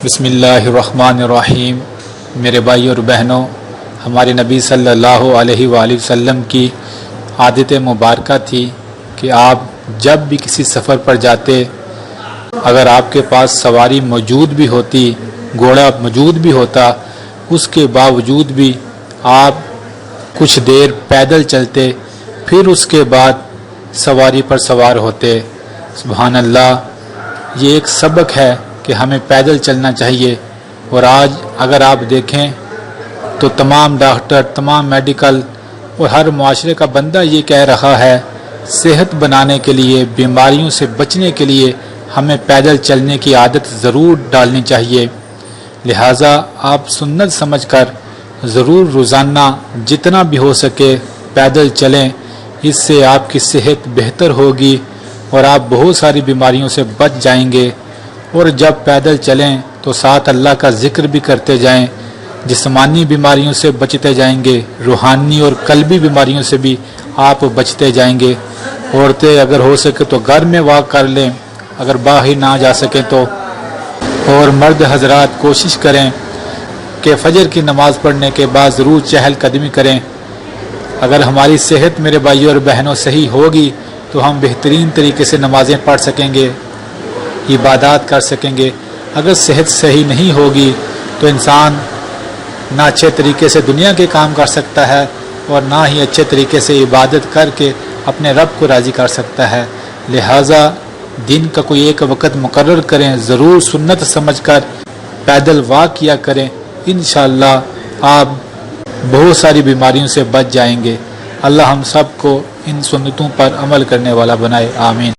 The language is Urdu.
بسم اللہ الرحمن الرحیم۔ میرے بھائی اور بہنوں، ہمارے نبی صلی اللہ علیہ وآلہ وسلم کی عادت مبارکہ تھی کہ آپ جب بھی کسی سفر پر جاتے، اگر آپ کے پاس سواری موجود بھی ہوتی، گھوڑا موجود بھی ہوتا، اس کے باوجود بھی آپ کچھ دیر پیدل چلتے، پھر اس کے بعد سواری پر سوار ہوتے۔ سبحان اللہ، یہ ایک سبق ہے کہ ہمیں پیدل چلنا چاہیے۔ اور آج اگر آپ دیکھیں تو تمام ڈاکٹر، تمام میڈیکل اور ہر معاشرے کا بندہ یہ کہہ رہا ہے، صحت بنانے کے لیے، بیماریوں سے بچنے کے لیے ہمیں پیدل چلنے کی عادت ضرور ڈالنی چاہیے۔ لہٰذا آپ سنت سمجھ کر ضرور روزانہ جتنا بھی ہو سکے پیدل چلیں، اس سے آپ کی صحت بہتر ہوگی اور آپ بہت ساری بیماریوں سے بچ جائیں گے۔ اور جب پیدل چلیں تو ساتھ اللہ کا ذکر بھی کرتے جائیں، جسمانی بیماریوں سے بچتے جائیں گے، روحانی اور قلبی بیماریوں سے بھی آپ بچتے جائیں گے۔ عورتیں اگر ہو سکے تو گھر میں واک کر لیں، اگر باہر نہ جا سکیں تو، اور مرد حضرات کوشش کریں کہ فجر کی نماز پڑھنے کے بعد ضرور چہل قدمی کریں۔ اگر ہماری صحت میرے بھائیوں اور بہنوں صحیح ہوگی تو ہم بہترین طریقے سے نمازیں پڑھ سکیں گے، عبادات کر سکیں گے۔ اگر صحت صحیح نہیں ہوگی تو انسان نہ اچھے طریقے سے دنیا کے کام کر سکتا ہے اور نہ ہی اچھے طریقے سے عبادت کر کے اپنے رب کو راضی کر سکتا ہے۔ لہٰذا دن کا کوئی ایک وقت مقرر کریں، ضرور سنت سمجھ کر پیدل واک کیا کریں، انشاءاللہ آپ بہت ساری بیماریوں سے بچ جائیں گے۔ اللہ ہم سب کو ان سنتوں پر عمل کرنے والا بنائے، آمین۔